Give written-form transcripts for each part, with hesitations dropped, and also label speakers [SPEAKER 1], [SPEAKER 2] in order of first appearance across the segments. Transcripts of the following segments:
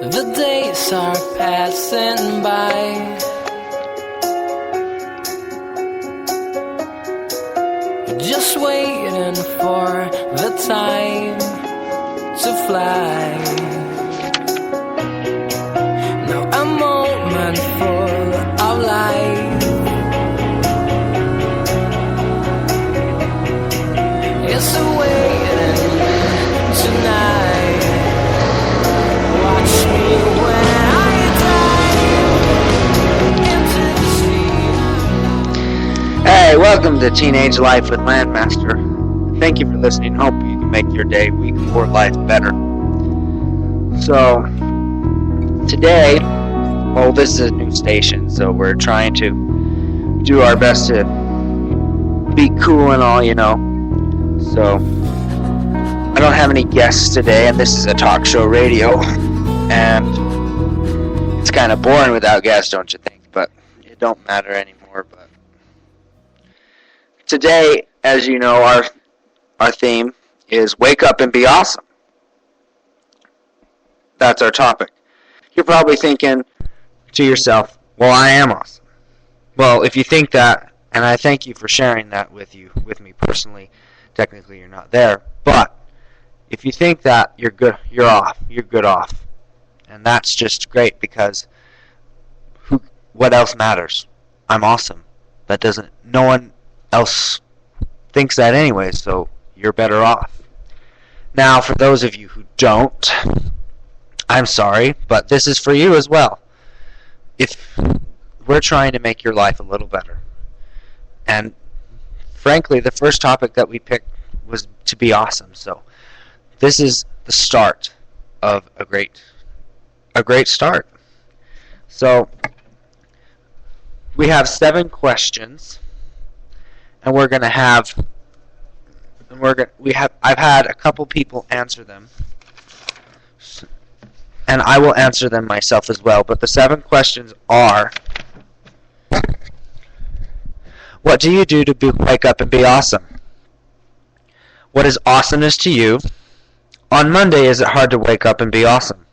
[SPEAKER 1] The days are passing by. Just waiting for the time to fly. Now a moment full of life. It's waiting tonight. Watch me when I dive into the sea.
[SPEAKER 2] Hey, welcome to Teenage Life with Landmaster. Thank you for listening. Hope you can make your day, week, or life better. So, today, well, this is a new station, so we're trying to do our best to be cool and all, you know. So, I don't have any guests today, and this is a talk show radio, and it's kind of boring without guests, don't you think? But it don't matter anymore. But today, as you know, our theme is Wake Up and Be Awesome. That's our topic. You're probably thinking to yourself, well, I am awesome. Well, if you think that, and I thank you for sharing that with me personally. Technically, you're not there, but if you think that, you're good. You're off. You're good off, and that's just great because what else matters? I'm awesome. That doesn't. No one else thinks that anyway, so you're better off. Now, for those of you who don't, I'm sorry, but this is for you as well. If we're trying to make your life a little better, and frankly, the first topic that we picked was to be awesome. So this is the start of a great start. So we have 7 questions, and I've had a couple people answer them, and I will answer them myself as well. But the 7 questions are: what do you do to wake up and be awesome? What is awesomeness to you? On Monday, is it hard to wake up and be awesome?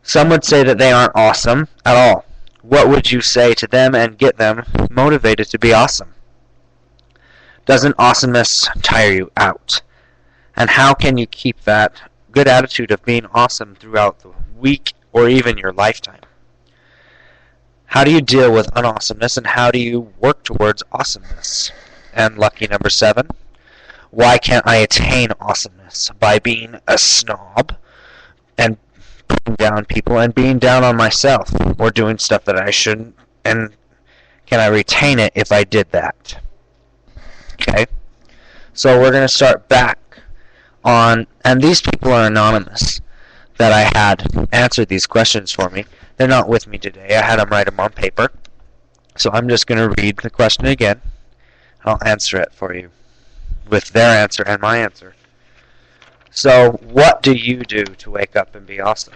[SPEAKER 2] Some would say that they aren't awesome at all. What would you say to them and get them motivated to be awesome? Doesn't awesomeness tire you out? And how can you keep that good attitude of being awesome throughout the week or even your lifetime? How do you deal with unawesomeness, and how do you work towards awesomeness? And lucky number 7, why can't I attain awesomeness? By being a snob and putting down people and being down on myself or doing stuff that I shouldn't, and can I retain it if I did that? Okay, so we're going to start back on, and these people are anonymous that I had answered these questions for me. They're not with me today. I had them write them on paper. So I'm just going to read the question again. I'll answer it for you with their answer and my answer. So, what do you do to wake up and be awesome?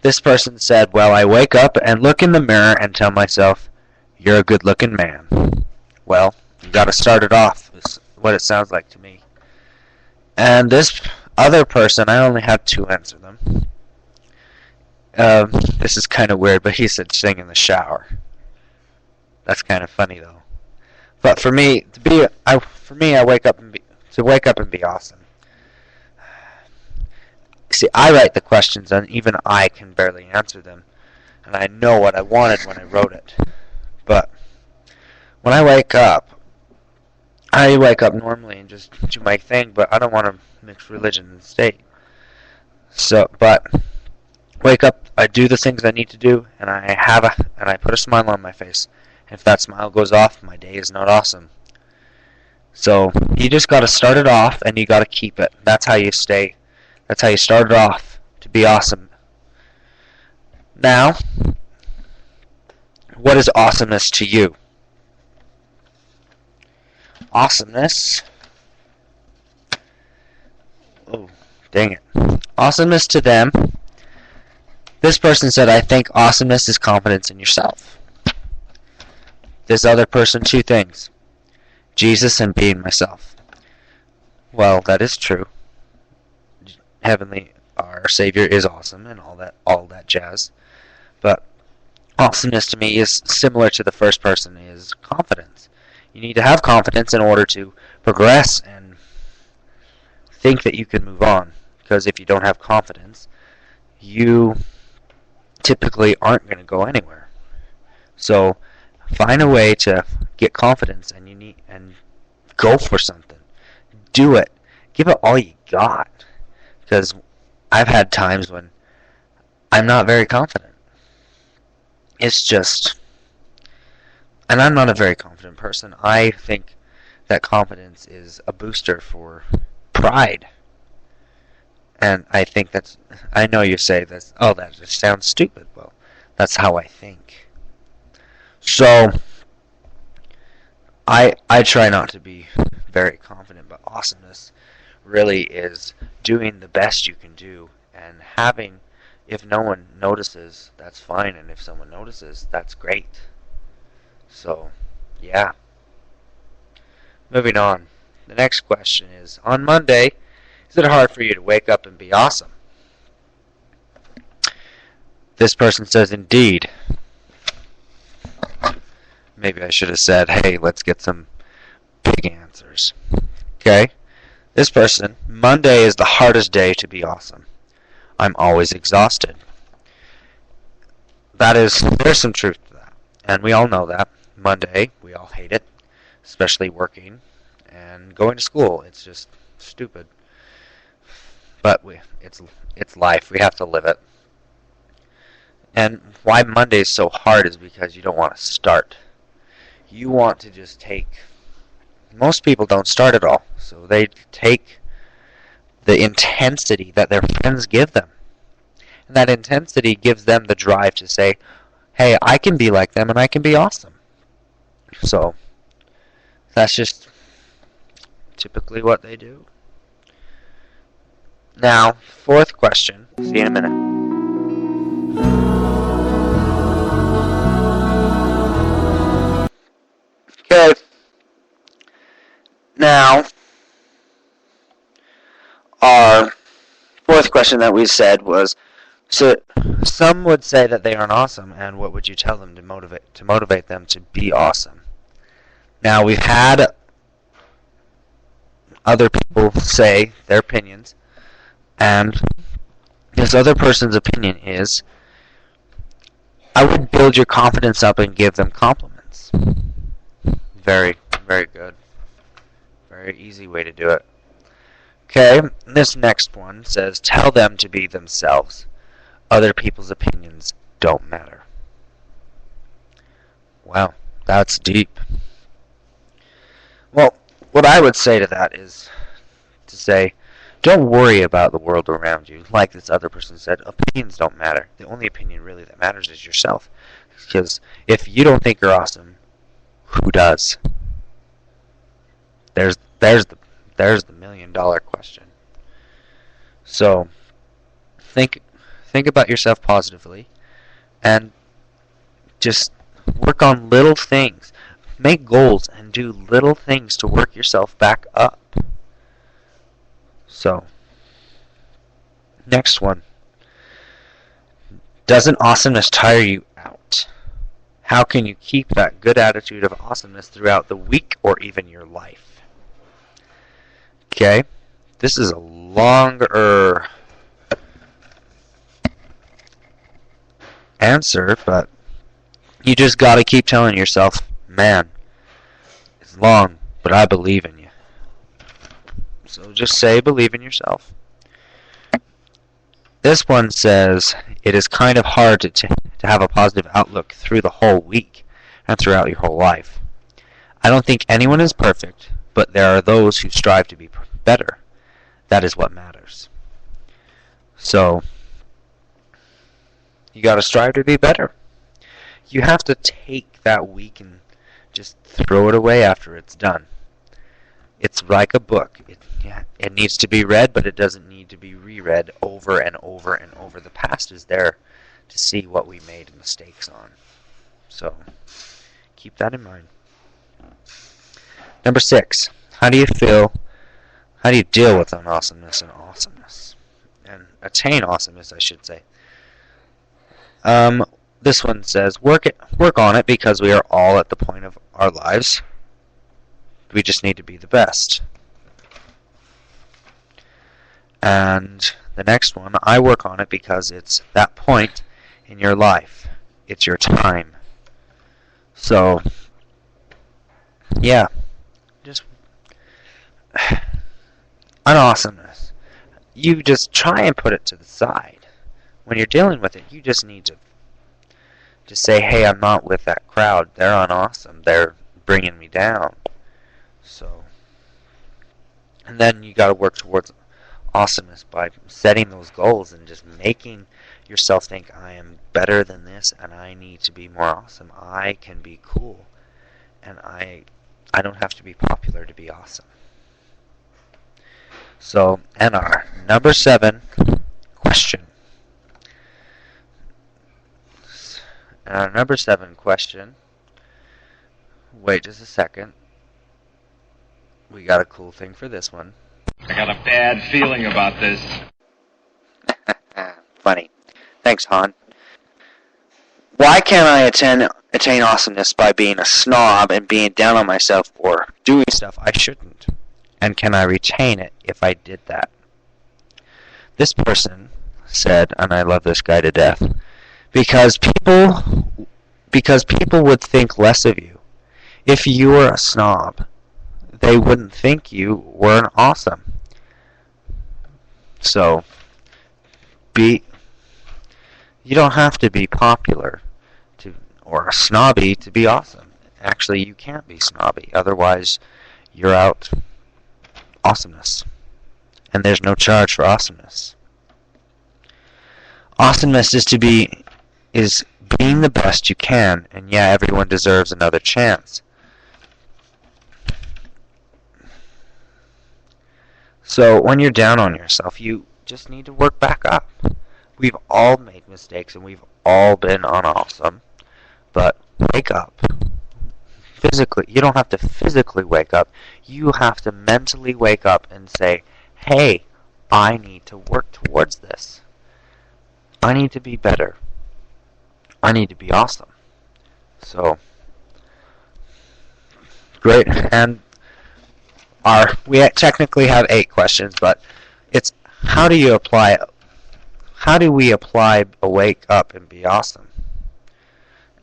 [SPEAKER 2] This person said, well, I wake up and look in the mirror and tell myself, you're a good-looking man. Well, you got to start it off, is what it sounds like to me. And this other person, I only had 2 answer them. This is kind of weird, but he said sing in the shower. That's kind of funny though. But for me, I wake up and be awesome. See, I write the questions, and even I can barely answer them, and I know what I wanted when I wrote it. But when I wake up normally and just do my thing. But I don't want to mix religion and state. So, but wake up, I do the things I need to do, and I put a smile on my face. If that smile goes off, my day is not awesome. So you just got to start it off, and you got to keep it. That's how you stay. That's how you start it off to be awesome. Now, what is awesomeness to you? Awesomeness. Oh, dang it. Awesomeness to them. This person said, I think awesomeness is confidence in yourself. This other person, 2 things. Jesus and being myself. Well, that is true. Our our Savior is awesome and all that jazz. But awesomeness to me is similar to the first person, is confidence. You need to have confidence in order to progress and think that you can move on. Because if you don't have confidence, you typically aren't going to go anywhere. So find a way to get confidence, and go for something. Do it. Give it all you got. Because I've had times when I'm not very confident. It's just, and I'm not a very confident person. I think that confidence is a booster for pride. And I think I know you say that, oh, that just sounds stupid. Well, that's how I think. So, I try not to be very confident, but awesomeness really is doing the best you can do, and having, if no one notices, that's fine, and if someone notices, that's great. So, yeah. Moving on. The next question is, on Monday, is it hard for you to wake up and be awesome? This person says, indeed. Maybe I should have said, hey, let's get some big answers. Okay? This person, Monday is the hardest day to be awesome. I'm always exhausted. There's some truth to that. And we all know that. Monday, we all hate it. Especially working and going to school. It's just stupid. But it's life. We have to live it. And why Monday is so hard is because you don't want to start. You want to just take... Most people don't start at all. So they take the intensity that their friends give them. And that intensity gives them the drive to say, hey, I can be like them and I can be awesome. So, that's just typically what they do. Now, fourth question. See you in a minute. Okay. Now, our fourth question that we said was, so some would say that they aren't awesome, and what would you tell them to motivate them to be awesome? Now, we've had other people say their opinions, and this other person's opinion is, I would build your confidence up and give them compliments. Very, very good. Very easy way to do it. Okay, this next one says, tell them to be themselves. Other people's opinions don't matter. Wow, that's deep. Well, what I would say to that is to say, don't worry about the world around you. Like this other person said, opinions don't matter. The only opinion really that matters is yourself. Because if you don't think you're awesome, who does? There's the $1 million question. So think about yourself positively, and just work on little things. Make goals and do little things to work yourself back up. So, next one. Doesn't awesomeness tire you out? How can you keep that good attitude of awesomeness throughout the week or even your life? Okay, this is a longer answer, but you just gotta keep telling yourself, man, it's long, but I believe in you. So just say believe in yourself. This one says, it is kind of hard to have a positive outlook through the whole week and throughout your whole life. I don't think anyone is perfect, but there are those who strive to be better. That is what matters. So, you gotta strive to be better. You have to take that week and just throw it away after it's done. It's like a book. It needs to be read, but it doesn't need to be reread over and over and over. The past is there to see what we made mistakes on. So, keep that in mind. Number 6. How do you deal with unawesomeness and awesomeness? and attain awesomeness, I should say. This one says, work on it because we are all at the point of our lives. We just need to be the best. And the next one, I work on it because it's that point in your life. It's your time. So, yeah, just unawesomeness. You just try and put it to the side. When you're dealing with it, you just need to just say, hey, I'm not with that crowd. They're unawesome. They're bringing me down. So, and then you got to work towards awesomeness by setting those goals and just making yourself think, I am better than this and I need to be more awesome. I can be cool. And I don't have to be popular to be awesome. So, and our number 7 question. And our number 7 question, wait just a second. We got a cool thing for this one.
[SPEAKER 3] I got a bad feeling about this.
[SPEAKER 2] Funny. Thanks, Han. Why can't I attain awesomeness by being a snob and being down on myself or doing stuff I shouldn't? And can I retain it if I did that? This person said, and I love this guy to death, because people would think less of you. If you were a snob, they wouldn't think you weren't awesome. So, you don't have to be popular or snobby to be awesome. Actually, you can't be snobby. Otherwise, you're out awesomeness. And there's no charge for awesomeness. Awesomeness is being the best you can, and yeah, everyone deserves another chance. So when you're down on yourself, you just need to work back up. We've all made mistakes and we've all been unawesome, but wake up. Physically, you don't have to physically wake up. You have to mentally wake up and say, hey, I need to work towards this. I need to be better. I need to be awesome. So, great. And we technically have 8 questions, but it's how do we apply a wake up and be awesome?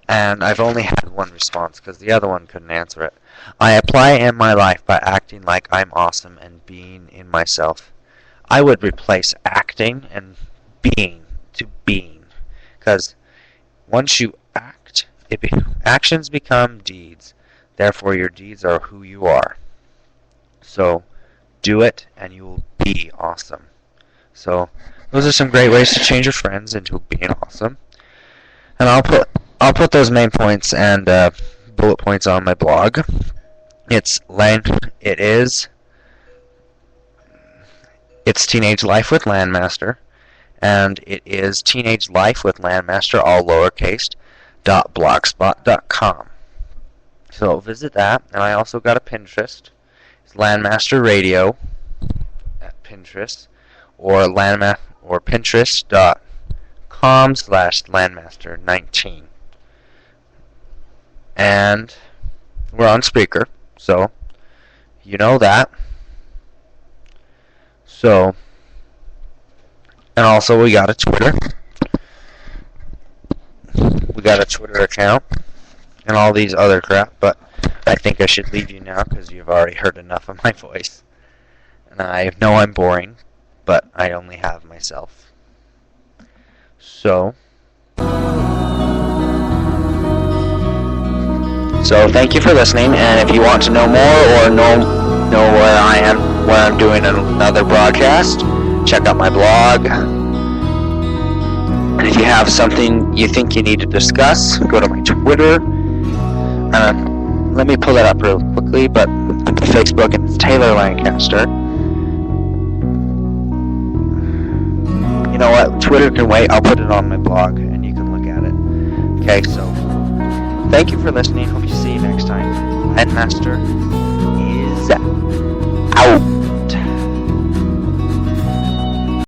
[SPEAKER 2] And I've only had one response because the other one couldn't answer it. I apply it in my life by acting like I'm awesome and being in myself. I would replace acting and being to being, because once you act, actions become deeds. Therefore, your deeds are who you are. So, do it, and you will be awesome. So, those are some great ways to change your friends into being awesome. And I'll put those main points and bullet points on my blog. It's Teenage Life with Landmaster, and it is Teenage Life with Landmaster, all lowercase, .blogspot.com. So visit that, and I also got a Pinterest. It's Landmaster Radio at Pinterest, or Pinterest.com/Landmaster19. And we're on Spreaker, so you know that. So, and also we got a Twitter. We got a Twitter account and all these other crap, but I think I should leave you now because you've already heard enough of my voice. And I know I'm boring, but I only have myself. So thank you for listening, and if you want to know more or know where I am, where I'm doing another broadcast, check out my blog. And if you have something you think you need to discuss, go to my Twitter. Let me pull that up real quickly, but Facebook, and it's Taylor Lancaster. You know what? Twitter can wait. I'll put it on my blog, and you can look at it. Okay, so thank you for listening. Hope to see you next time. Headmaster is out.